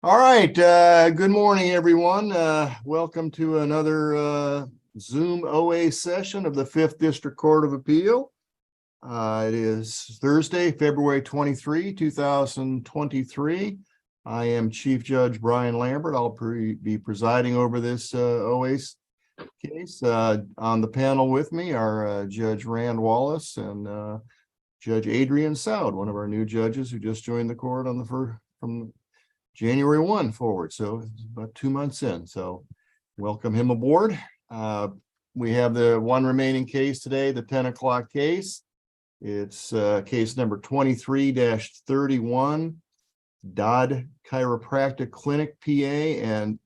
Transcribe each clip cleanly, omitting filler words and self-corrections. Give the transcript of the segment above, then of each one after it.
All right. Good morning, everyone. Welcome to another Zoom OA session of the 5th District Court of Appeal. It is Thursday, February 23, 2023. I am Chief Judge Brian Lambert. I'll be presiding over this OA case. On the panel with me are Judge Rand Wallace and Judge Adrian Soud, one of our new judges who just joined the court on the from January 1 forward, so about 2 months in. So welcome him aboard. We have the one remaining case today, the 10 o'clock case. It's case number 23-31, Dodd Chiropractic Clinic, PA, and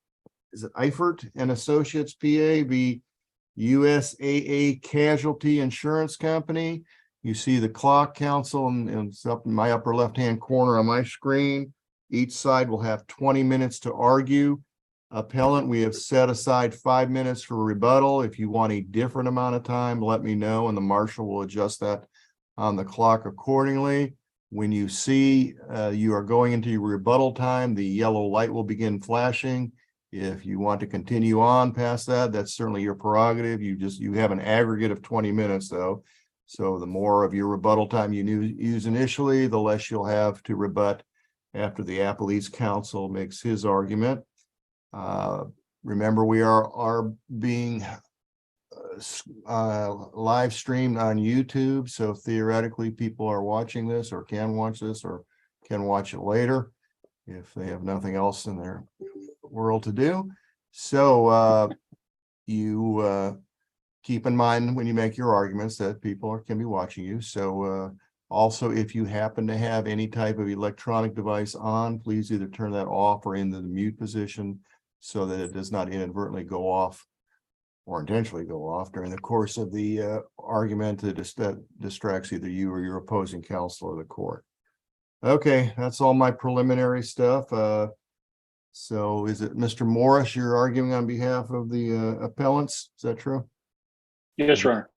is it Eifert and Associates, PA, v. USAA Casualty Insurance Company. You see the clock, counsel, and it's up in my upper left-hand corner on my screen. Each side will have 20 minutes to argue. Appellant, we have set aside 5 minutes for rebuttal. If you want a different amount of time, let me know, and the marshal will adjust that on the clock accordingly. When you see you are going into your rebuttal time, the yellow light will begin flashing. If you want to continue on past that, that's certainly your prerogative. You have an aggregate of 20 minutes, though. So the more of your rebuttal time you use initially, the less you'll have to rebut after the appellee's counsel makes his argument. Remember, we are being live streamed on YouTube, so theoretically people are watching this or can watch this or can watch it later if they have nothing else in their world to do. So you keep in mind when you make your arguments that people can be watching you. So also, if you happen to have any type of electronic device on, please either turn that off or into the mute position so that it does not inadvertently go off or intentionally go off during the course of the argument that distracts either you or your opposing counsel or the court. Okay, that's all my preliminary stuff. So is it Mr. Morris, you're arguing on behalf of the appellants? Is that true? Yes, Your Honor.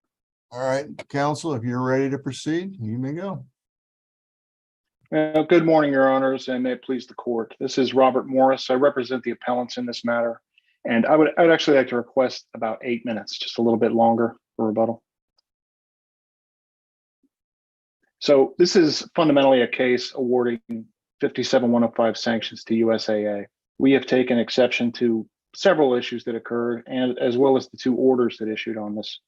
All right, counsel, if you're ready to proceed, you may go. Good morning, Your Honors, and may it please the court. This is Robert Morris. I represent the appellants in this matter, and I'd actually like to request about 8 minutes, just a little bit longer for rebuttal. So this is fundamentally a case awarding 57-105 sanctions to USAA. We have taken exception to several issues that occurred, and as well as the 2 orders that issued on this.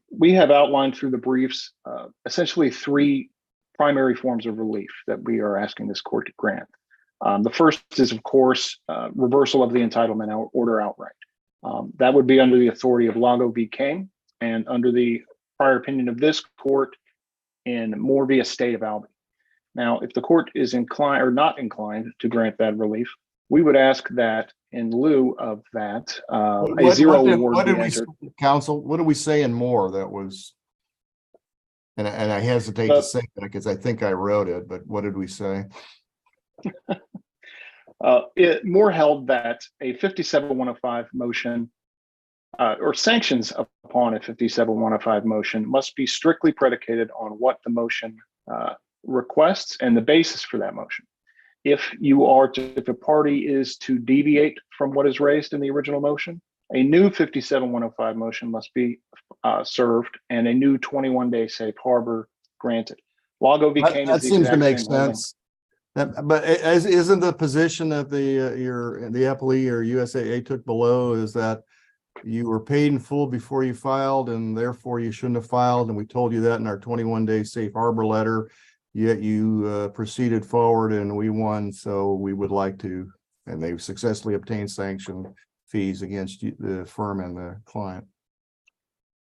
We have outlined through the briefs essentially 3 primary forms of relief that we are asking this court to grant. The first is, of course, reversal of the entitlement order outright. That would be under the authority of Lago v. King and under the prior opinion of this court in Moore v. Estate of Albany. Now, if the court is inclined or not inclined to grant that relief, we would ask that in lieu of that, a zero award be entered. Counsel, what do we say in Moore that was, and I hesitate to say that because I think I wrote it, but what did we say? Moore held that a 57-105 motion or sanctions upon a 57-105 motion must be strictly predicated on what the motion requests and the basis for that motion. If a party is to deviate from what is raised in the original motion, a new 57-105 motion must be served and a new 21-day safe harbor granted. Lago v. King that seems to make sense. But isn't the position that the appellee or USAA took below is that you were paid in full before you filed and therefore you shouldn't have filed, and we told you that in our 21-day safe harbor letter, yet you proceeded forward and we won, so we would like to, and they've successfully obtained sanction fees against the firm and the client.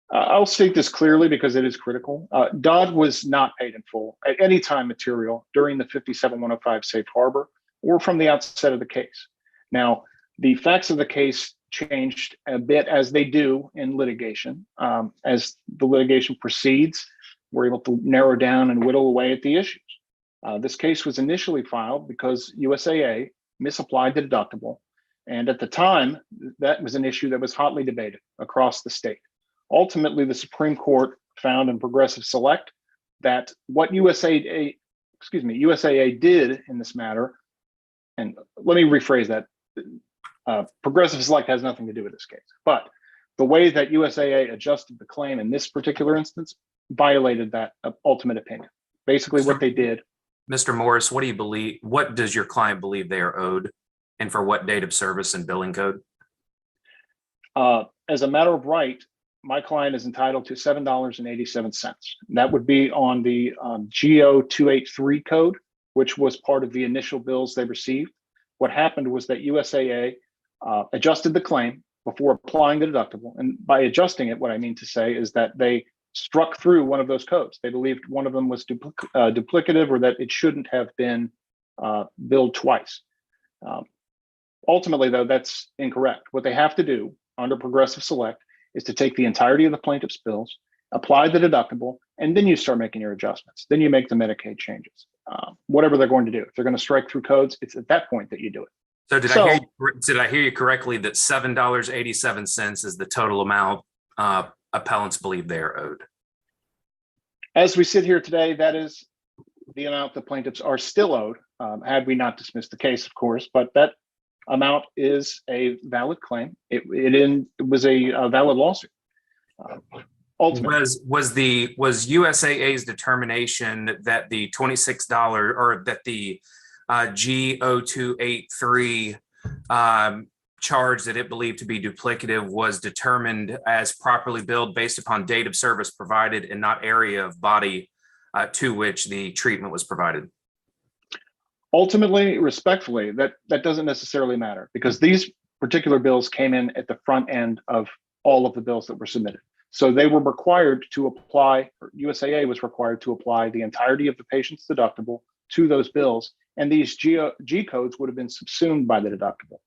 I'll state this clearly because it is critical. Dodd was not paid in full at any time material during the 57-105 safe harbor or from the outset of the case. Now, the facts of the case changed a bit as they do in litigation. As the litigation proceeds, we're able to narrow down and whittle away at the issues. This case was initially filed because USAA misapplied the deductible. And at the time, that was an issue that was hotly debated across the state. Ultimately, the Supreme Court found in Progressive Select that what USAA did in this matter and let me rephrase that. Progressive Select has nothing to do with this case, but the way that USAA adjusted the claim in this particular instance violated that ultimate opinion. Basically, what they did. Mr. Morris, what do you believe? What does your client believe they are owed, and for what date of service and billing code? As a matter of right, my client is entitled to $7.87. That would be on the GO 283 code, which was part of the initial bills they received. What happened was that USAA adjusted the claim before applying the deductible. And by adjusting it, what I mean to say is that they struck through one of those codes. They believed one of them was duplicative, or that it shouldn't have been billed twice. Ultimately, though, that's incorrect. What they have to do under Progressive Select is to take the entirety of the plaintiff's bills, apply the deductible, and then you start making your adjustments. Then you make the Medicaid changes. Whatever they're going to do. If they're going to strike through codes, it's at that point that you do it. So did I hear you correctly that $7.87 is the total amount appellants believe they are owed? As we sit here today, that is the amount the plaintiffs are still owed, had we not dismissed the case, of course, but that amount is a valid claim. It was a valid lawsuit. Ultimately. Was USAA's determination that the $26 or that the G0283 charge that it believed to be duplicative was determined as properly billed based upon date of service provided and not area of body to which the treatment was provided? Ultimately, respectfully, that doesn't necessarily matter, because these particular bills came in at the front end of all of the bills that were submitted. So they were required to apply, or USAA was required to apply the entirety of the patient's deductible to those bills. And these G codes would have been subsumed by the deductible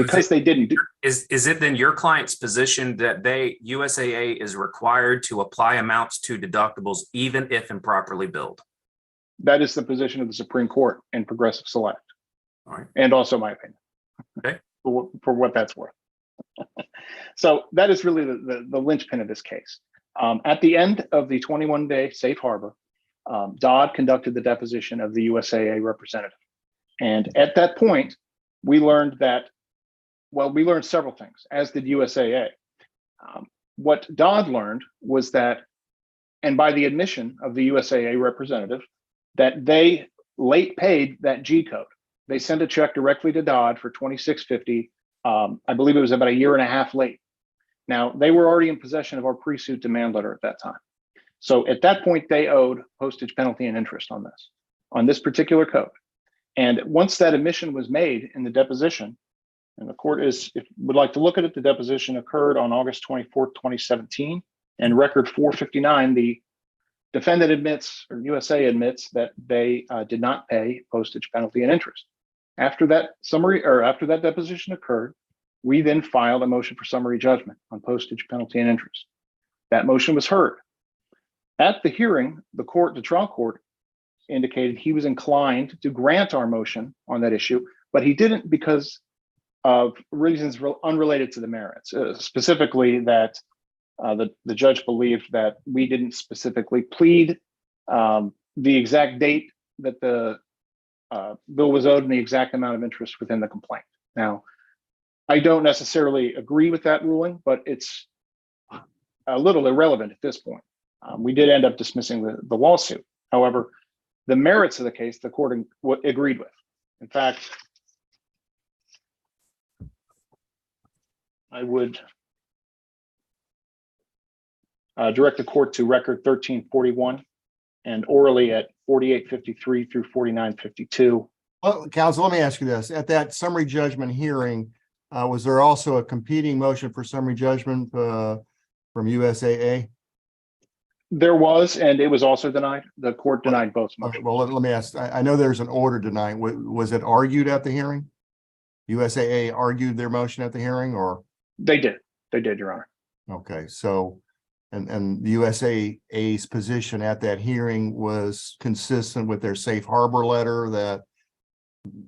because they didn't do. Is it then your client's position that USAA is required to apply amounts to deductibles even if improperly billed? That is the position of the Supreme Court in Progressive Select. All right. And also my opinion. Okay. For what that's worth. So that is really the linchpin of this case. At the end of the 21-day safe harbor, Dodd conducted the deposition of the USAA representative. And at that point, we learned several things, as did USAA. What Dodd learned was that, and by the admission of the USAA representative, that they late paid that G code. They sent a check directly to Dodd for $26.50. I believe it was about a year and a half late. Now, they were already in possession of our pre-suit demand letter at that time. So at that point, they owed postage, penalty, and interest on this particular code. And once that admission was made in the deposition, and the court would like to look at it, the deposition occurred on August 24th, 2017, and record 459, the defendant admits, or USA admits, that they did not pay postage, penalty, and interest. After that deposition occurred, we then filed a motion for summary judgment on postage, penalty, and interest. That motion was heard. At the hearing, the trial court indicated he was inclined to grant our motion on that issue, but he didn't because of reasons unrelated to the merits, specifically that the judge believed that we didn't specifically plead the exact date that the bill was owed and the exact amount of interest within the complaint. Now, I don't necessarily agree with that ruling, but it's a little irrelevant at this point. We did end up dismissing the lawsuit. However, the merits of the case, the court agreed with. In fact, I would direct the court to record 1341 and orally at 4853 through 4952. Well, counsel, let me ask you this. At that summary judgment hearing, was there also a competing motion for summary judgment from USAA? There was, and it was also denied. The court denied both motions. Okay, well, let me ask. I know there's an order denying. Was it argued at the hearing? USAA argued their motion at the hearing, or? They did, Your Honor. Okay, so, and the USAA's position at that hearing was consistent with their safe harbor letter that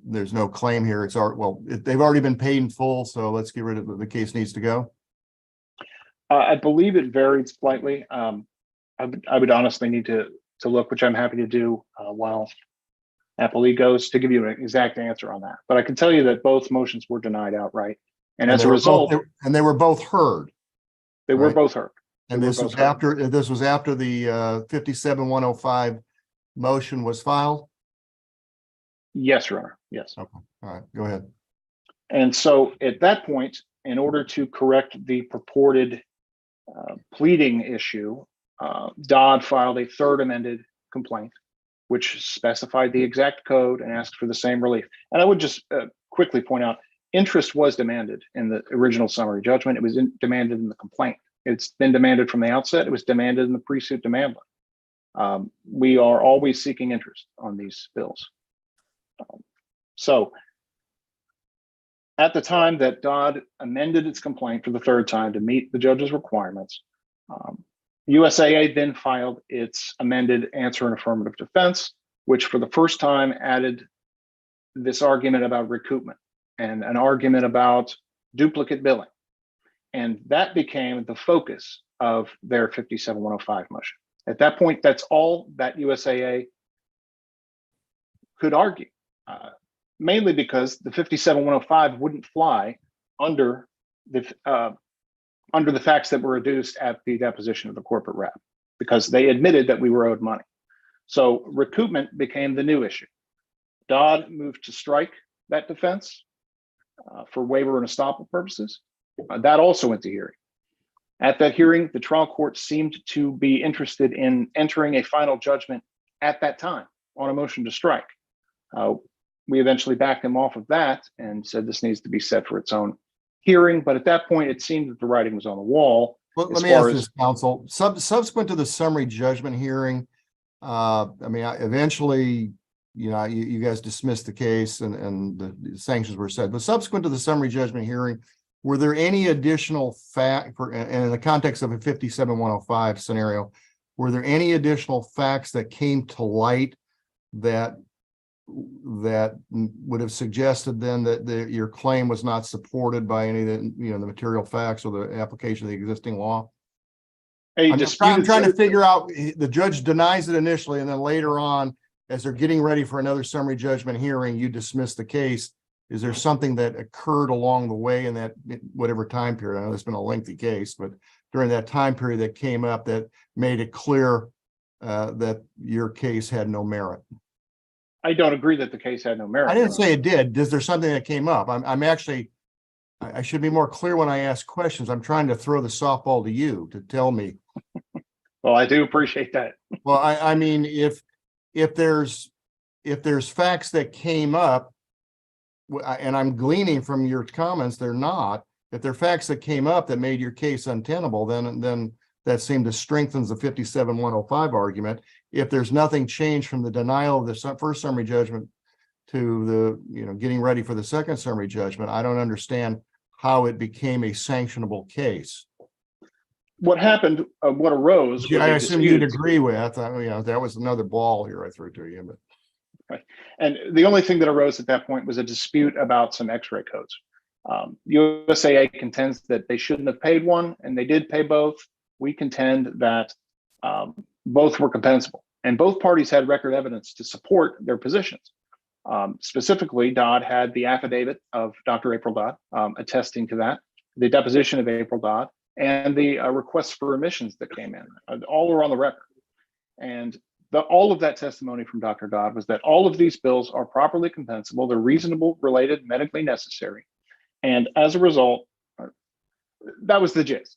there's no claim here. They've already been paid in full, so let's get rid of the case needs to go. I believe it varied slightly. I would honestly need to look, which I'm happy to do while Appellee goes to give you an exact answer on that. But I can tell you that both motions were denied outright. And as a result, they were both heard. they were right? both heard. And this was after the 57105 motion was filed. Yes, Your Honor. Yes. Okay. All right. Go ahead. And so at that point, in order to correct the purported pleading issue, Dodd filed a third amended complaint, which specified the exact code and asked for the same relief. And I would just quickly point out, interest was demanded in the original summary judgment. It was demanded in the complaint. It's been demanded from the outset. It was demanded in the pre-suit demand letter. We are always seeking interest on these bills. So at the time that Dodd amended its complaint for the third time to meet the judge's requirements, USAA then filed its amended answer and affirmative defense, which for the first time added this argument about recoupment and an argument about duplicate billing. And that became the focus of their 57105 motion. At that point, that's all that USAA could argue, mainly because the 57105 wouldn't fly under the facts that were adduced at the deposition of the corporate rep, because they admitted that we were owed money. So recoupment became the new issue. Dodd moved to strike that defense for waiver and estoppel purposes. That also went to hearing. At that hearing, the trial court seemed to be interested in entering a final judgment at that time on a motion to strike. We eventually backed him off of that and said this needs to be set for its own hearing. But at that point, it seemed that the writing was on the wall. Well, let me ask this, counsel. Subsequent to the summary judgment hearing, eventually, you guys dismissed the case and the sanctions were set. But subsequent to the summary judgment hearing, were there any additional and in the context of a 57105 scenario, were there any additional facts that came to light that would have suggested then that your claim was not supported by any of the, the material facts or the application of the existing law? I'm trying to figure out, the judge denies it initially, and then later on, as they're getting ready for another summary judgment hearing, you dismiss the case. Is there something that occurred along the way in that whatever time period? I know it's been a lengthy case, but during that time period that came up that made it clear that your case had no merit? I don't agree that the case had no merit. I didn't say it did. Is there something that came up? I should be more clear when I ask questions. I'm trying to throw the softball to you to tell me. Well, I do appreciate that. Well, I mean, if there's facts that came up, and I'm gleaning from your comments, they're not. If there are facts that came up that made your case untenable, then that seemed to strengthen the 57105 argument. If there's nothing changed from the denial of the first summary judgment to the, getting ready for the second summary judgment, I don't understand how it became a sanctionable case. What happened, what arose. I assume you'd agree with, that was another ball here I threw to you, but. Right. And the only thing that arose at that point was a dispute about some x-ray codes. USAA contends that they shouldn't have paid one, and they did pay both. We contend that both were compensable, and both parties had record evidence to support their positions. Specifically, Dodd had the affidavit of Dr. April Dodd attesting to that, the deposition of April Dodd, and the requests for remissions that came in. All were on the record. And all of that testimony from Dr. Dodd was that all of these bills are properly compensable, they're reasonable, related, medically necessary. And as a result, that was the gist.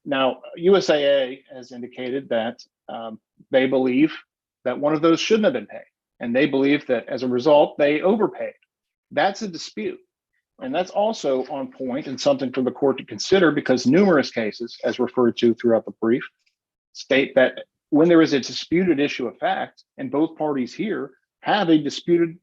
Now, USAA has indicated that they believe that one of those shouldn't have been paid. And they believe that as a result, they overpaid. That's a dispute. And that's also on point and something for the court to consider, because numerous cases, as referred to throughout the brief, state that when there is a disputed issue of fact, and both parties here have a disputed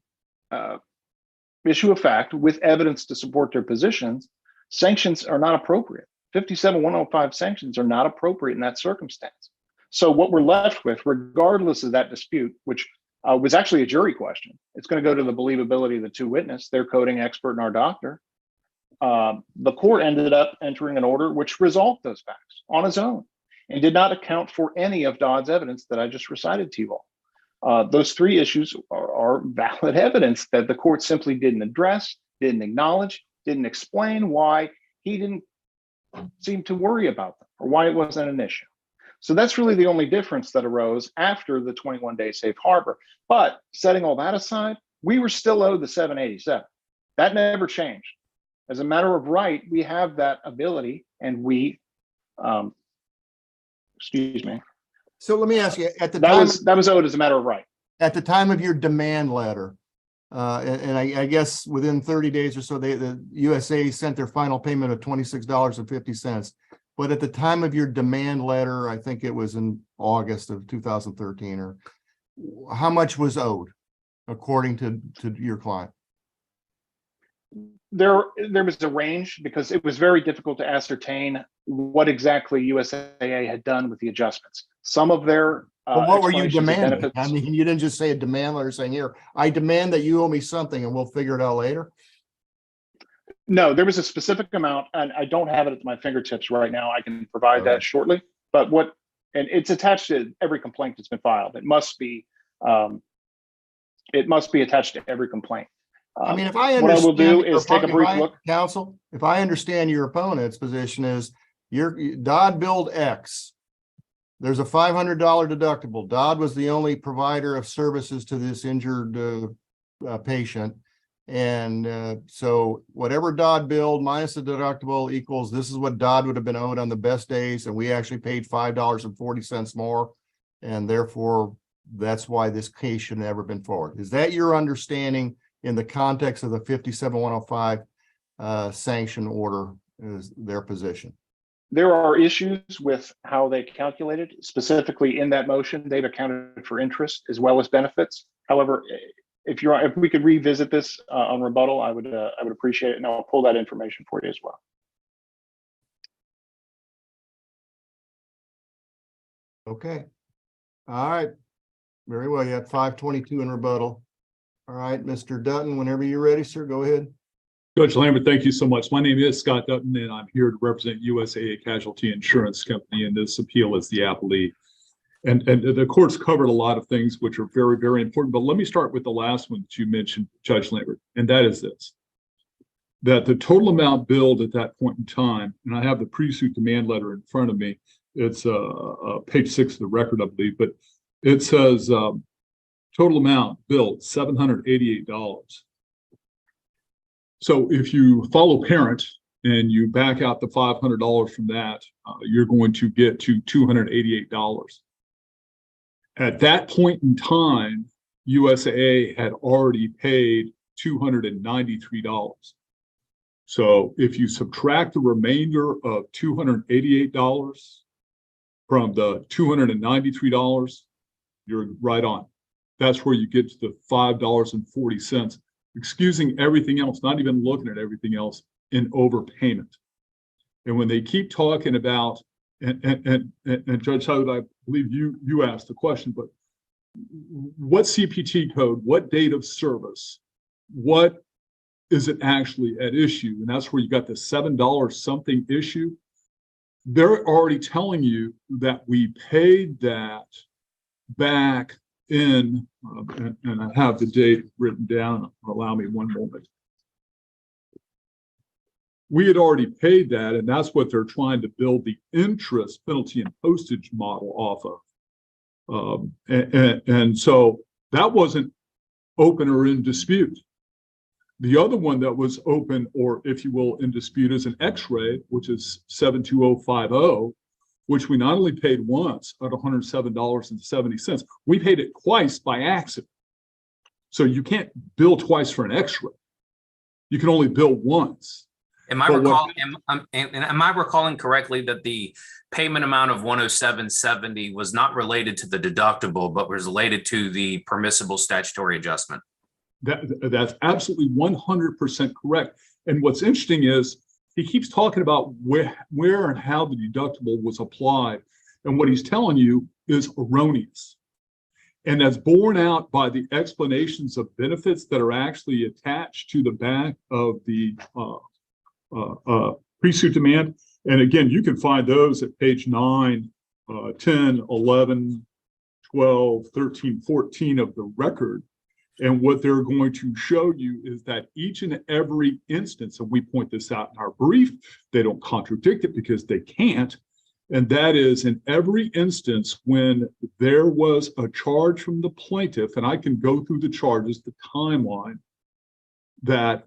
issue of fact with evidence to support their positions, sanctions are not appropriate. 57105 sanctions are not appropriate in that circumstance. So what we're left with, regardless of that dispute, which was actually a jury question, it's going to go to the believability of the two witnesses, their coding expert and our doctor. The court ended up entering an order which resolved those facts on its own and did not account for any of Dodd's evidence that I just recited to you all. Those three issues are valid evidence that the court simply didn't address, didn't acknowledge, didn't explain why he didn't seem to worry about them or why it wasn't an issue. So that's really the only difference that arose after the 21-day safe harbor. But setting all that aside, we were still owed the 787. That never changed. As a matter of right, we have that ability, and we, excuse me. So let me ask you, at the That was owed as a matter of right. At the time of your demand letter, and I guess within 30 days or so, the USA sent their final payment of $26.50. But at the time of your demand letter, I think it was in August of 2013, or how much was owed according to your client? There was a range because it was very difficult to ascertain what exactly USAA had done with the adjustments. Some of their But what were you explanations of demanding? benefits- I mean, you didn't just say a demand letter saying, here, I demand that you owe me something and we'll figure it out later. No, there was a specific amount, and I don't have it at my fingertips right now. I can provide that shortly. But and it's attached to every complaint that's been filed. It must be attached to every complaint. I mean, if I understand, what I will do is take a brief look. Counsel, if I understand your opponent's position is Dodd billed X. There's a $500 deductible. Dodd was the only provider of services to this injured patient. And so whatever Dodd billed minus the deductible equals, this is what Dodd would have been owed on the best days. And we actually paid $5.40 more. And therefore, that's why this case should have never been forward. Is that your understanding in the context of the 57105 sanction order is their position? There are issues with how they calculated, specifically in that motion. They've accounted for interest as well as benefits. However, if we could revisit this on rebuttal, I would appreciate it, and I'll pull that information for you as well. Okay. All right. Very well. You had 522 in rebuttal. All right, Mr. Dutton, whenever you're ready, sir, go ahead. Judge Lambert, thank you so much. My name is Scott Dutton, and I'm here to represent USAA Casualty Insurance Company, and this appeal is the appellee. And the court's covered a lot of things which are very, very important. But let me start with the last one that you mentioned, Judge Lambert, and that is this: that the total amount billed at that point in time, and I have the pre-suit demand letter in front of me. It's page 6 of the record, I believe, but it says total amount billed $788. So if you follow parent and you back out the $500 from that, you're going to get to $288. At that point in time, USAA had already paid $293. So if you subtract the remainder of $288 from the $293, you're right on. That's where you get to the $5.40, excusing everything else, not even looking at everything else, in overpayment. And when they keep talking about, and Judge Howard, I believe you asked the question, but what CPT code, what date of service, what is it actually at issue? And that's where you got the $7 something issue. They're already telling you that we paid that back in, and I have the date written down. Allow me one moment. We had already paid that, and that's what they're trying to build the interest, penalty, and postage model off of. And so that wasn't open or in dispute. The other one that was open, or if you will, in dispute, is an X-ray, which is 72050, which we not only paid once at $107.70, we paid it twice by accident. So you can't bill twice for an X-ray. You can only bill once. Am I recalling correctly that the payment amount of $107.70 was not related to the deductible, but was related to the permissible statutory adjustment? That's absolutely 100% correct. And what's interesting is he keeps talking about where and how the deductible was applied. And what he's telling you is erroneous. And that's borne out by the explanations of benefits that are actually attached to the back of the pre-suit demand. And again, you can find those at page 9, 10, 11, 12, 13, 14 of the record. And what they're going to show you is that each and every instance, and we point this out in our brief, they don't contradict it because they can't. And that is in every instance when there was a charge from the plaintiff, and I can go through the charges, the timeline, that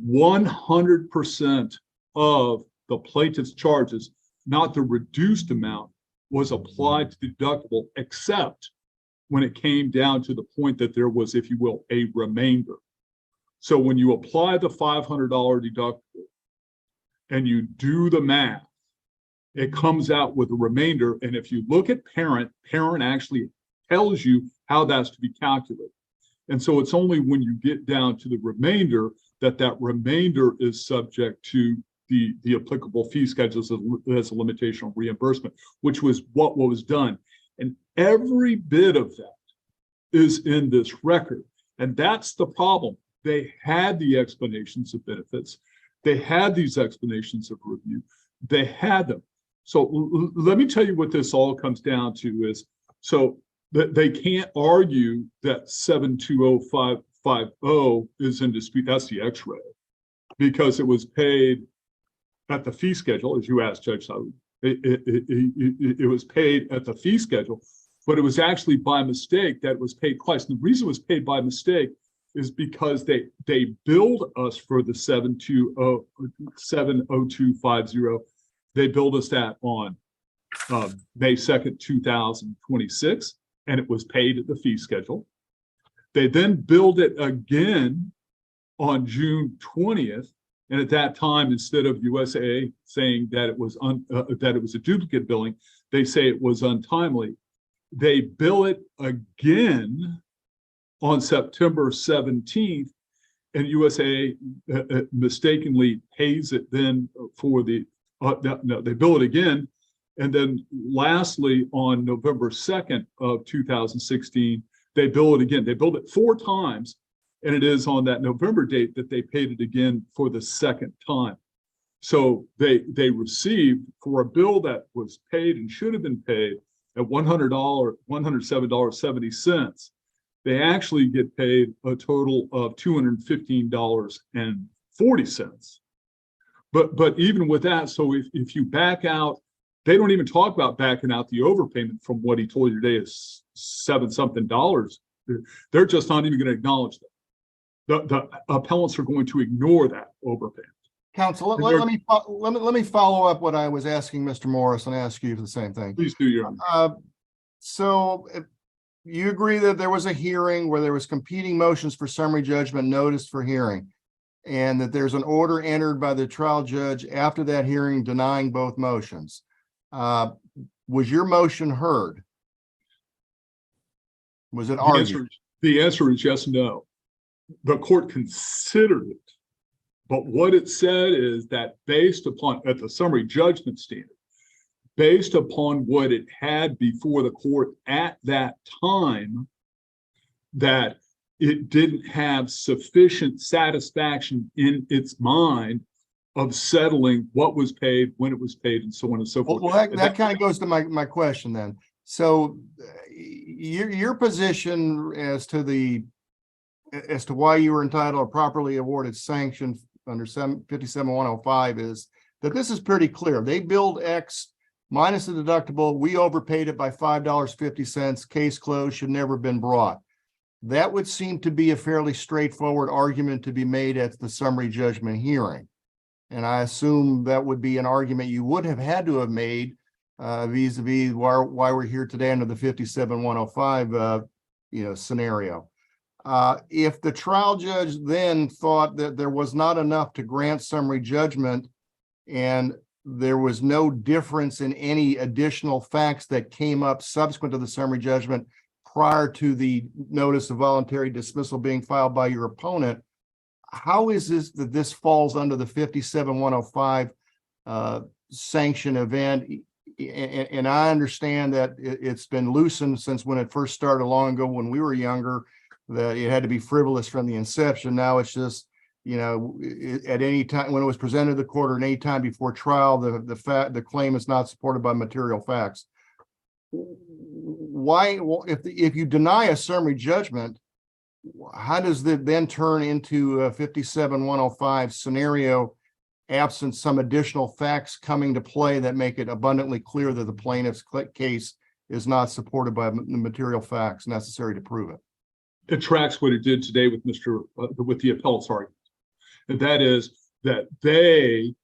100% of the plaintiff's charges, not the reduced amount, was applied to the deductible, except when it came down to the point that there was, if you will, a remainder. So when you apply the $500 deductible and you do the math, it comes out with a remainder. And if you look at parent actually tells you how that's to be calculated. And so it's only when you get down to the remainder that remainder is subject to the applicable fee schedules as a limitation on reimbursement, which was what was done. And every bit of that is in this record. And that's the problem. They had the explanations of benefits. They had these explanations of review. They had them. So let me tell you what this all comes down to is, so that they can't argue that 720550 is in dispute. That's the X-ray, because it was paid at the fee schedule, as you asked, Judge Sullivan. It was paid at the fee schedule, but it was actually by mistake that it was paid twice. And the reason it was paid by mistake is because they billed us for the 70250. They billed us that on May 2nd, 2026, and it was paid at the fee schedule. They then billed it again on June 20th. And at that time, instead of USA saying that it was a duplicate billing, they say it was untimely. They bill it again on September 17th, and USA mistakenly pays it then for the, no, they bill it again. And then lastly, on November 2nd of 2016, they bill it again. They billed it 4 times. And it is on that November date that they paid it again for the second time. So they received for a bill that was paid and should have been paid at $107.70. They actually get paid a total of $215.40. But even with that, so if you back out, they don't even talk about backing out the overpayment from what he told you today is $7-something. They're just not even going to acknowledge that. The appellants are going to ignore that overpayment. Counsel, let me follow up what I was asking Mr. Morris and ask you for the same thing. Please do, Your Honor. So if you agree that there was a hearing where there was competing motions for summary judgment noticed for hearing, and that there's an order entered by the trial judge after that hearing denying both motions. Was your motion heard? Was it argued? The answer is yes and no. The court considered it, but what it said is that based upon, at the summary judgment standard, based upon what it had before the court at that time, that it didn't have sufficient satisfaction in its mind of settling what was paid, when it was paid, and so on and so forth. Well, that kind of goes to my question then. So your position as to why you were entitled or properly awarded sanctions under 57105 is that this is pretty clear. They billed X minus the deductible. We overpaid it by $5.50. Case closed, should never have been brought. That would seem to be a fairly straightforward argument to be made at the summary judgment hearing. And I assume that would be an argument you would have had to have made vis-a-vis why we're here today under the 57105 scenario. If the trial judge then thought that there was not enough to grant summary judgment and there was no difference in any additional facts that came up subsequent to the summary judgment prior to the notice of voluntary dismissal being filed by your opponent, how is this that this falls under the 57105 sanction event? And I understand that it's been loosened since when it first started long ago when we were younger, that it had to be frivolous from the inception. Now it's just, at any time when it was presented to the court or at any time before trial, the claim is not supported by material facts. why, well, if you deny a summary judgment, how does that then turn into a 57-105 scenario, absent some additional facts coming to play that make it abundantly clear that the plaintiff's case is not supported by the material facts necessary to prove it? It tracks what it did today with with the appellant's argument. And that is that they,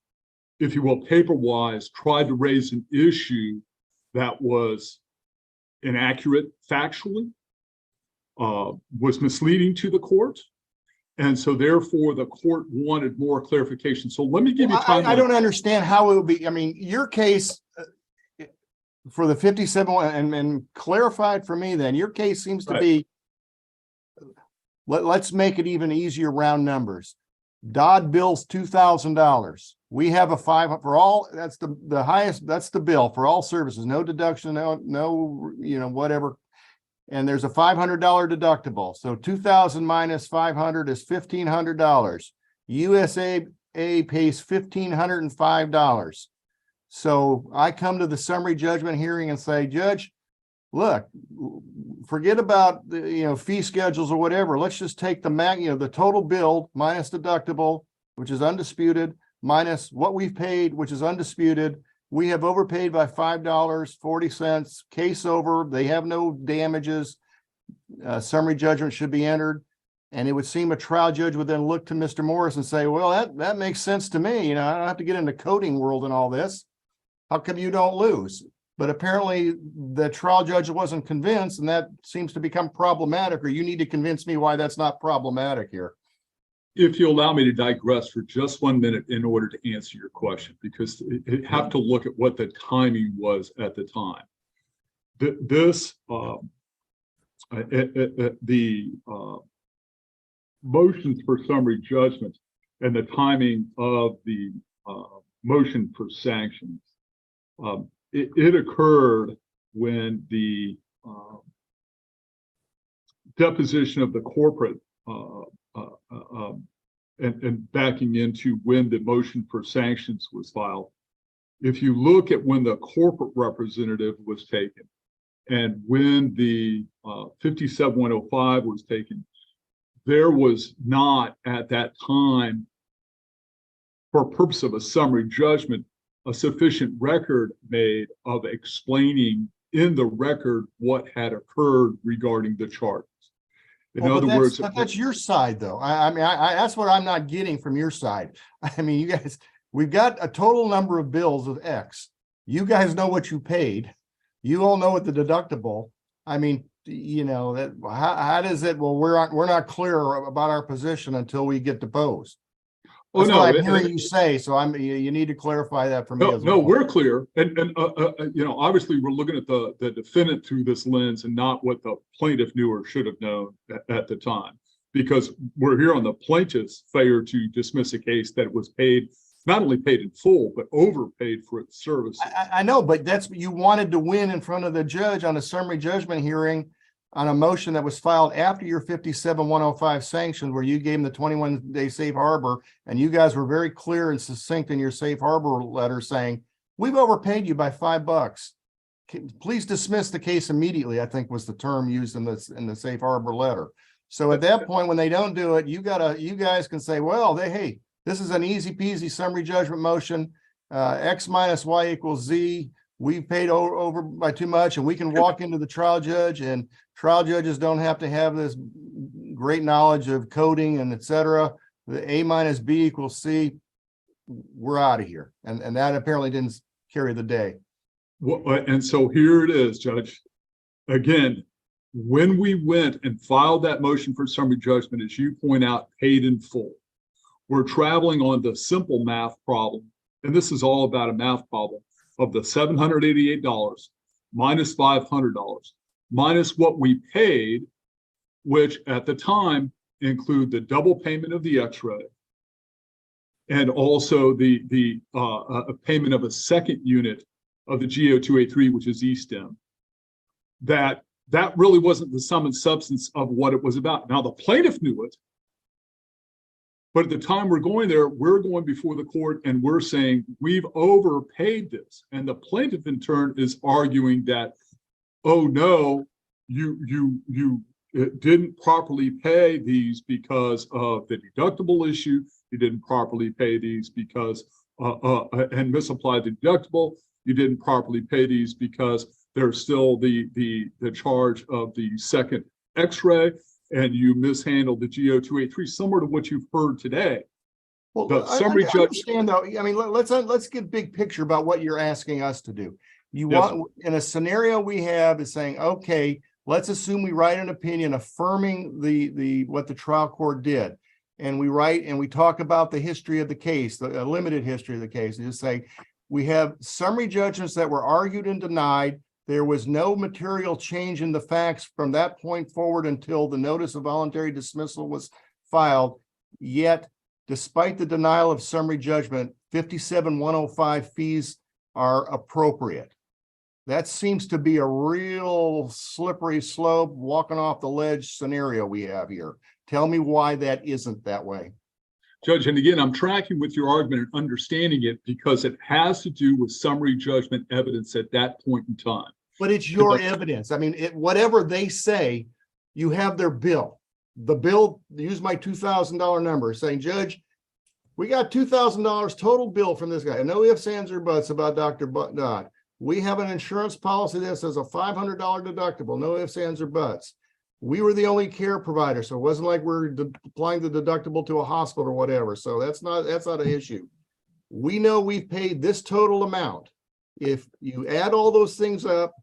if you will, paper-wise, tried to raise an issue that was inaccurate factually, was misleading to the court. And so therefore the court wanted more clarification. So let me give you time. I don't understand how it would be. I mean, your case for the 57 and clarified for me, then your case seems to be, let's make it even easier, round numbers. Dodd bills $2,000. We have a $500 for all. That's the highest. That's the bill for all services. No deduction. No, whatever. And there's a $500 deductible. So 2,000 minus 500 is $1,500. USAA pays $1,505. So I come to the summary judgment hearing and say, Judge, look, forget about the fee schedules or whatever. Let's just take the total bill minus deductible, which is undisputed, minus what we've paid, which is undisputed. We have overpaid by $5.40. Case over. They have no damages. Summary judgment should be entered. And it would seem a trial judge would then look to Mr. Morris and say, well, that makes sense to me. I don't have to get into coding world and all this. How come you don't lose? But apparently the trial judge wasn't convinced, and that seems to become problematic, or you need to convince me why that's not problematic here. If you allow me to digress for just 1 minute in order to answer your question, because you have to look at what the timing was at the time. The motions for summary judgment and the timing of the motion for sanctions, it occurred when the deposition of the corporate and backing into when the motion for sanctions was filed. If you look at when the corporate representative was taken and when the 57-105 was taken, there was not at that time, for purpose of a summary judgment, a sufficient record made of explaining in the record what had occurred regarding the charges. In other words, that's your side, though. I mean, that's what I'm not getting from your side. I mean, you guys, we've got a total number of bills of X. You guys know what you paid. You all know what the deductible. I mean, that how does it? Well, we're not clear about our position until we get deposed. That's what I'm hearing you say. So you need to clarify that for me as well. No, we're clear. And obviously we're looking at the defendant through this lens and not what the plaintiff knew or should have known at the time, because we're here on the plaintiff's failure to dismiss a case that was paid, not only paid in full, but overpaid for its services. I know, but that's what you wanted to win in front of the judge on a summary judgment hearing on a motion that was filed after your 57-105 sanctions, where you gave him the 21-day safe harbor, and you guys were very clear and succinct in your safe harbor letter saying, we've overpaid you by $5. Please dismiss the case immediately, I think was the term used in the safe harbor letter. So at that point, when they don't do it, you guys can say, well, hey, this is an easy peasy summary judgment motion, X minus Y equals Z. We paid over by too much, and we can walk into the trial judge, and trial judges don't have to have this great knowledge of coding and et cetera. The A minus B equals C. We're out of here. And that apparently didn't carry the day. Well, and so here it is, Judge. Again, when we went and filed that motion for summary judgment, as you point out, paid in full, we're traveling on the simple math problem. And this is all about a math problem of the $788 minus $500 minus what we paid, which at the time include the double payment of the x-ray and also the payment of a second unit of the GO283, which is eSTEM. That really wasn't the sum and substance of what it was about. Now the plaintiff knew it, but at the time we're going there, we're going before the court and we're saying we've overpaid this. And the plaintiff in turn is arguing that oh no, you didn't properly pay these because of the deductible issue. You didn't properly pay these because and misapplied the deductible. You didn't properly pay these because there's still the charge of the second X-ray, and you mishandled the GO 283, similar to what you've heard today. Well, The I summary judge. understand though. I mean, let's get big picture about what you're asking us to do. You Yes, want, in a scenario we have is saying, okay, let's assume we write an opinion affirming the what the trial court did. And we write and we talk about the history of the case, the limited history of the case, and just say, we have summary judgments that were argued and denied. There was no material change in the facts from that point forward until the notice of voluntary dismissal was filed. Yet, despite the denial of summary judgment, 57-105 fees are appropriate. That seems to be a real slippery slope, walking off the ledge scenario we have here. Tell me why that isn't that way. Judge, and again, I'm tracking with your argument and understanding it because it has to do with summary judgment evidence at that point in time. But it's your evidence. I mean, whatever they say, you have their bill. The bill, use my $2,000 number, saying, Judge, we got $2,000 total bill from this guy. No ifs, ands, or buts about Dr. Dodd. We have an insurance policy that says a $500 deductible. No ifs, ands, or buts. We were the only care provider, so it wasn't like we're applying the deductible to a hospital or whatever. So that's not an issue. We know we've paid this total amount. If you add all those things up,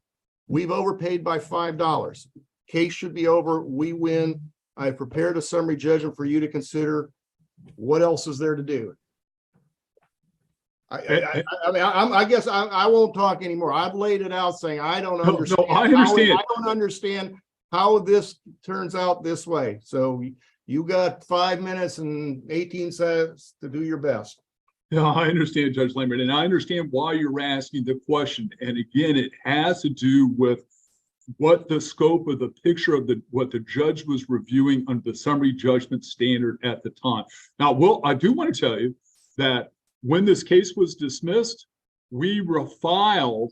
we've overpaid by $5. Case should be over. We win. I prepared a summary judgment for you to consider. What else is there to do? I guess I won't talk anymore. I've laid it out saying I don't understand. No, I understand. I don't understand how this turns out this way. So you got 5 minutes and 18 seconds to do your best. Yeah, I understand, Judge Lambert, and I understand why you're asking the question. And again, it has to do with what the scope of the picture of what the judge was reviewing under the summary judgment standard at the time. Now, I do want to tell you that when this case was dismissed, we refiled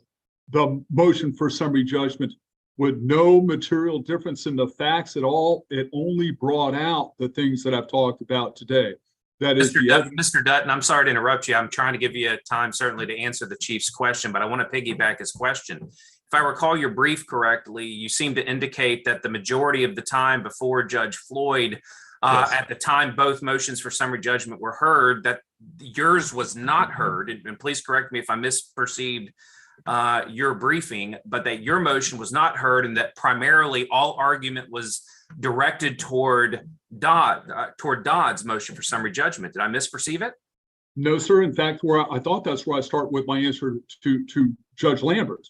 the motion for summary judgment with no material difference in the facts at all. It only brought out the things that I've talked about today. That is Mr. Dutton, I'm sorry to interrupt you. I'm trying to give you time certainly to answer the chief's question, but I want to piggyback his question. If I recall your brief correctly, you seem to indicate that the majority of the time before Judge Floyd, Yes. at the time both motions for summary judgment were heard, that yours was not heard. And please correct me if I misperceived your briefing, but that your motion was not heard and that primarily all argument was directed toward Dodd's motion for summary judgment. Did I misperceive it? No, sir. In fact, I thought that's where I start with my answer to Judge Lambert,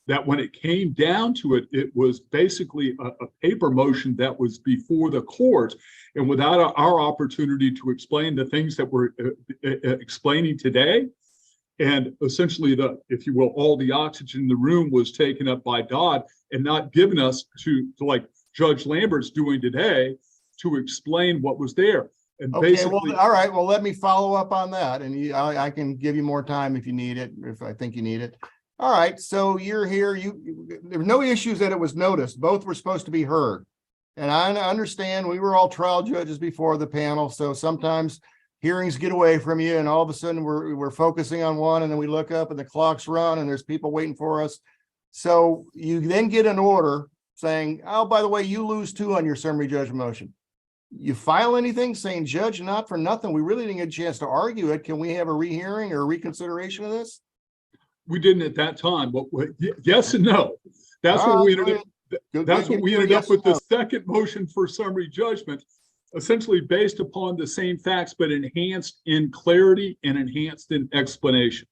that when it came down to it, it was basically a paper motion that was before the court. And without our opportunity to explain the things that we're explaining today, and essentially if you will, all the oxygen in the room was taken up by Dodd and not given us to like Judge Lambert's doing today to explain what was there. And Okay, basically, well, all right. Well, let me follow up on that, and I can give you more time if you need it, if I think you need it. All right, so you're here. There were no issues that it was noticed. Both were supposed to be heard, and I understand we were all trial judges before the panel, so sometimes hearings get away from you, and all of a sudden we're focusing on one, and then we look up and the clock's run, and there's people waiting for us. So you then get an order saying, "Oh, by the way, you lose 2 on your summary judgment motion." You file anything saying, "Judge, not for nothing, we really didn't get a chance to argue it. Can we have a rehearing or a reconsideration of this?" we didn't at that time, but yes and no. That's what we ended up. That's what we ended up with, the second motion for summary judgment, essentially based upon the same facts, but enhanced in clarity and enhanced in explanation.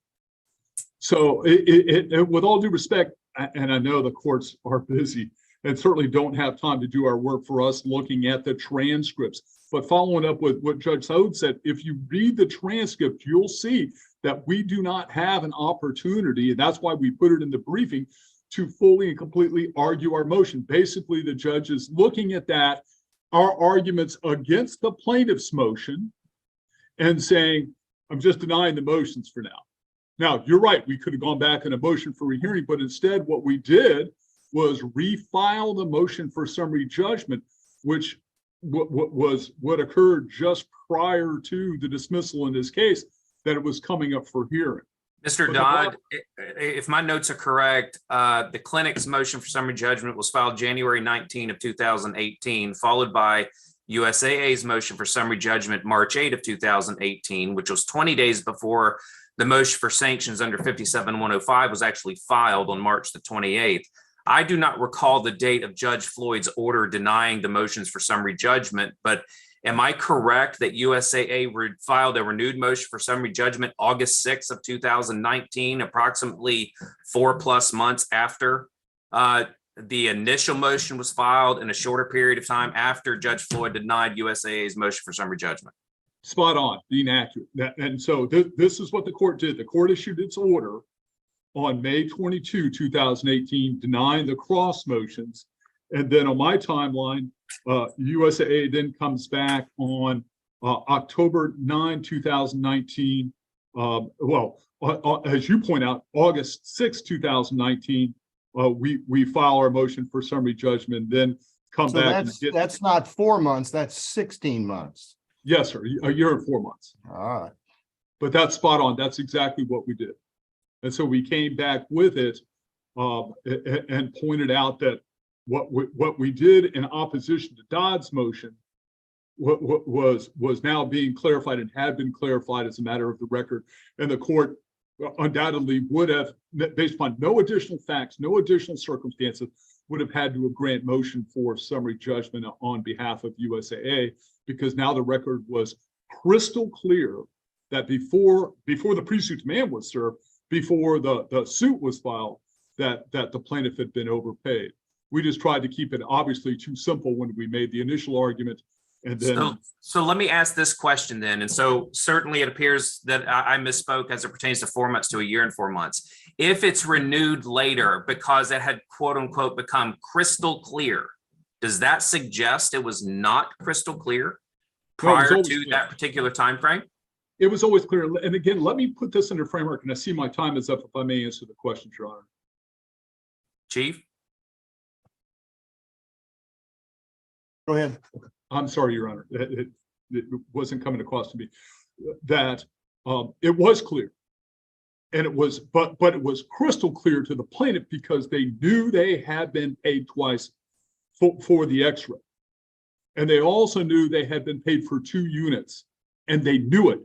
So with all due respect, and I know the courts are busy and certainly don't have time to do our work for us looking at the transcripts, but following up with what Judge Saud said, if you read the transcript, you'll see that we do not have an opportunity, and that's why we put it in the briefing, to fully and completely argue our motion. Basically, the judge is looking at that, our arguments against the plaintiff's motion, and saying, I'm just denying the motions for now. Now, you're right, we could have gone back in a motion for rehearing, but instead what we did was refile the motion for summary judgment, which was what occurred just prior to the dismissal in this case, that it was coming up for hearing. Mr. Dodd, if my notes are correct, the clinic's motion for summary judgment was filed January 19 of 2018, followed by USAA's motion for summary judgment March 8 of 2018, which was 20 days before the motion for sanctions under 57105 was actually filed on March the 28th. I do not recall the date of Judge Floyd's order denying the motions for summary judgment, but am I correct that USAA filed a renewed motion for summary judgment August 6th of 2019, approximately 4+ months after the initial motion was filed, in a shorter period of time after Judge Floyd denied USAA's motion for summary judgment? Spot on, being accurate. And so this is what the court did. The court issued its order on May 22, 2018, denying the cross motions. And then on my timeline, USAA then comes back on October 9, 2019. As you point out, August 6, 2019, we file our motion for summary judgment, then come So back. that's not 4 months, that's 16 months. Yes, sir. A year and 4 months. All right. But that's spot on. That's exactly what we did. And so we came back with it and pointed out that what we did in opposition to Dodd's motion was now being clarified and had been clarified as a matter of the record. And the court undoubtedly would have, based upon no additional facts, no additional circumstances, would have had to grant motion for summary judgment on behalf of USAA, because now the record was crystal clear that before the pre-suit demand was served, before the suit was filed, that the plaintiff had been overpaid. We just tried to keep it obviously too simple when we made the initial argument. And then so let me ask this question then. And so certainly it appears that I misspoke as it pertains to 4 months to a year and 4 months. If it's renewed later because it had quote unquote become crystal clear, does that suggest it was not crystal clear prior to that particular time frame? It was always clear. And again, let me put this under framework, and I see my time is up if I may answer the question, Your Honor. Chief? Go ahead. I'm sorry, Your Honor. It wasn't coming across to me that it was clear. And it was, but it was crystal clear to the plaintiff because they knew they had been paid twice for the x-ray. And they also knew they had been paid for 2 units. And they knew it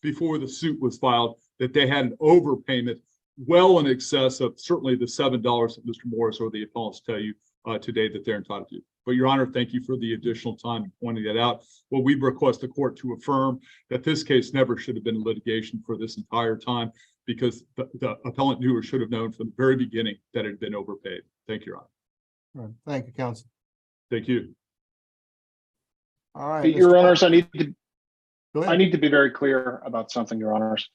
before the suit was filed, that they had an overpayment well in excess of certainly the $7 that Mr. Morris or the appellants tell you today that they're entitled to. But Your Honor, thank you for the additional time in pointing that out. Well, we request the court to affirm that this case never should have been litigation for this entire time, because the appellant knew or should have known from the very beginning that it had been overpaid. Thank you, Your Honor. All right. Thank you, counsel. Thank you. All right. Your Mr. Honors, I need Go ahead. to be very clear about something, Your Honors.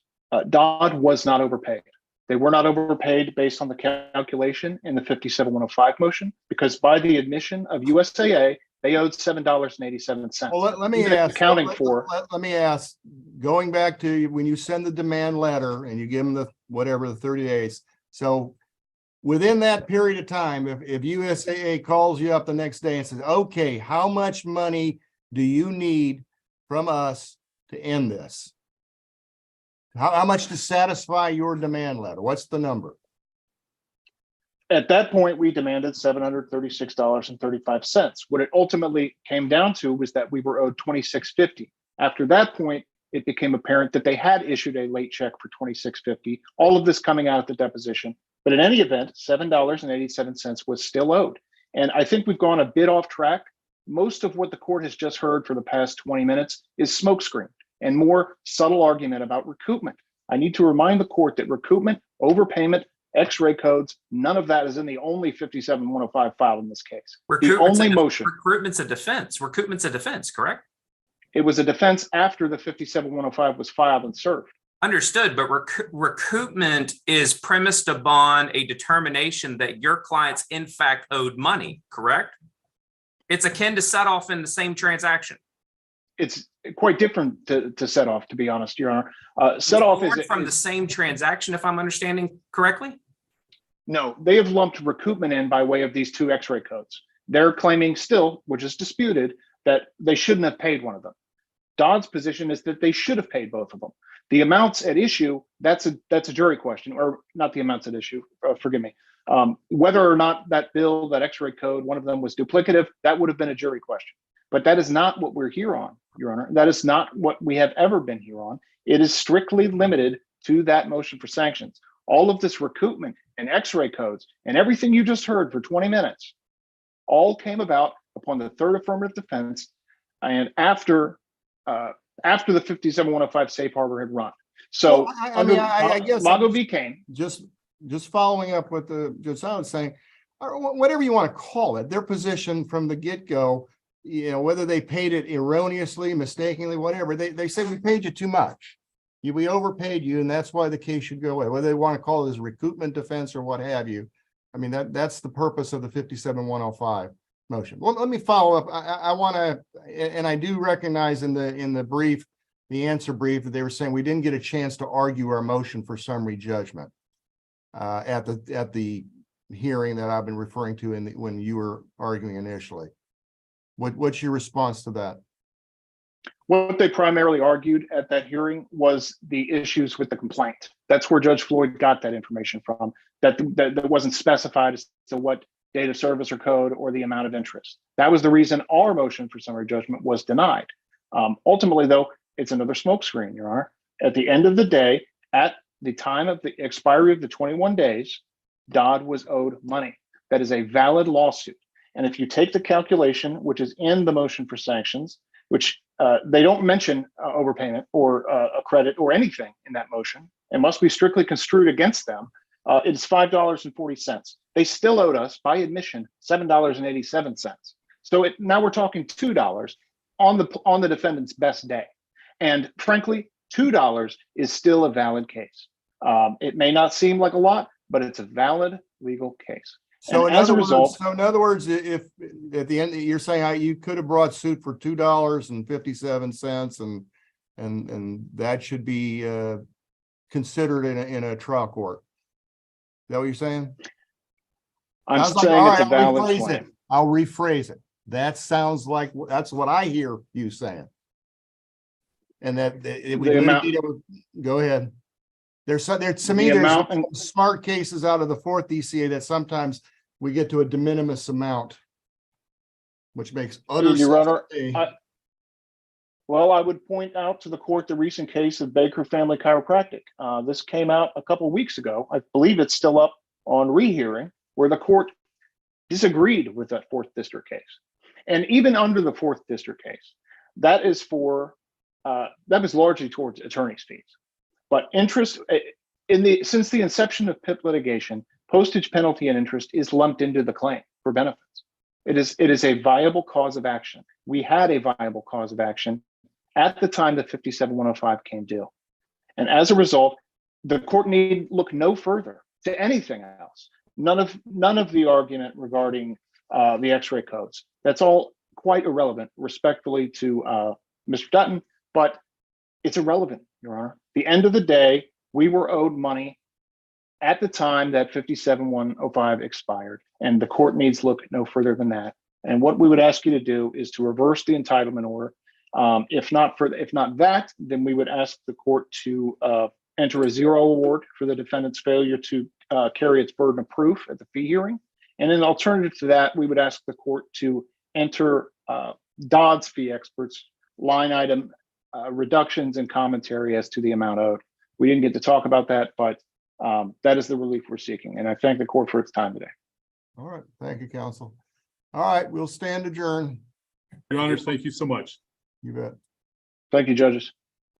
Dodd was not overpaid. They were not overpaid based on the calculation in the 57105 motion, because by the admission of USAA, they owed $7.87. Well, let me Even ask. accounting let- for. Let me ask. Going back to when you send the demand letter and you give them the whatever the 30 days. So within that period of time, if USAA calls you up the next day and says, "Okay, how much money do you need from us to end this? How much to satisfy your demand letter? What's the number?" At that point, we demanded $736.35. What it ultimately came down to was that we were owed $26.50. After that point, it became apparent that they had issued a late check for $26.50, all of this coming out at the deposition. But in any event, $7.87 was still owed. And I think we've gone a bit off track. Most of what the court has just heard for the past 20 minutes is smokescreen and more subtle argument about recoupment. I need to remind the court that recoupment, overpayment, X-ray codes, none of that is in the only 57105 file in this case. The only motion. Recoupment's a defense. Recoupment's a defense, correct? It was a defense after the 57105 was filed and served. Understood, but recoupment is premised upon a determination that your clients in fact owed money, correct? It's akin to set off in the same transaction. It's quite different to set off, to be honest, Your Honor. Set off is from the same transaction, if I'm understanding correctly. No, they have lumped recoupment in by way of these two X-ray codes. They're claiming still, which is disputed, that they shouldn't have paid one of them. Dodd's position is that they should have paid both of them. The amounts at issue, that's a jury question, or not the amounts at issue, forgive me. Whether or not that bill, that X-ray code, one of them was duplicative, that would have been a jury question. But that is not what we're here on, Your Honor. That is not what we have ever been here on. It is strictly limited to that motion for sanctions. All of this recoupment and X-ray codes and everything you just heard for 20 minutes all came about upon the third affirmative defense and after the 57105 safe harbor had run. So Well, I guess Lago v. Kane. just following up what the judge was saying, or whatever you want to call it, their position from the get-go, whether they paid it erroneously, mistakenly, whatever, they said we paid you too much. We overpaid you, and that's why the case should go away. Whether they want to call it as recoupment defense or what have you. I mean, that's the purpose of the 57105 motion. Well, let me follow up. I want to, and I do recognize in the brief, the answer brief, that they were saying we didn't get a chance to argue our motion for summary judgment at the hearing that I've been referring to when you were arguing initially. What's your response to that? What they primarily argued at that hearing was the issues with the complaint. That's where Judge Floyd got that information from, that wasn't specified as to what date of service or code or the amount of interest. That was the reason our motion for summary judgment was denied. Ultimately, though, it's another smokescreen, Your Honor. At the end of the day, at the time of the expiry of the 21 days, Dodd was owed money. That is a valid lawsuit. And if you take the calculation, which is in the motion for sanctions, which they don't mention overpayment or a credit or anything in that motion, it must be strictly construed against them. It's $5.40. They still owed us, by admission, $7.87. So now we're talking $2 on the defendant's best day. And frankly, $2 is still a valid case. It may not seem like a lot, but it's a valid legal case. So in other words, if at the end you're saying you could have brought suit for $2.57 and that should be considered in a trial court. Is that what you're saying? I'm saying it's a valid claim. I'll rephrase it. That sounds like that's what I hear you saying. And that go ahead. There's to me, there's smart cases out of the fourth DCA that sometimes we get to a de minimis amount, which makes utter sense. Your Honor, I would point out to the court the recent case of Baker Family Chiropractic. This came out a couple of weeks ago. I believe it's still up on rehearing, where the court disagreed with that fourth district case. And even under the fourth district case, that was largely towards attorney's fees. But interest since the inception of PIP litigation, postage, penalty, and interest is lumped into the claim for benefits. It is a viable cause of action. We had a viable cause of action at the time that 57105 came due. And as a result, the court need look no further to anything else. None of the argument regarding the X-ray codes. That's all quite irrelevant, respectfully to Mr. Dutton, but it's irrelevant, Your Honor. The end of the day, we were owed money at the time that 57105 expired, and the court needs look no further than that. And what we would ask you to do is to reverse the entitlement order. If not that, then we would ask the court to enter a zero award for the defendant's failure to carry its burden of proof at the fee hearing. And in alternative to that, we would ask the court to enter Dodd's fee experts line item reductions and commentary as to the amount owed. We didn't get to talk about that, but that is the relief we're seeking. And I thank the court for its time today. All right. Thank you, counsel. All right. We'll stand adjourned. Your Honors, thank you so much. You bet. Thank you, judges.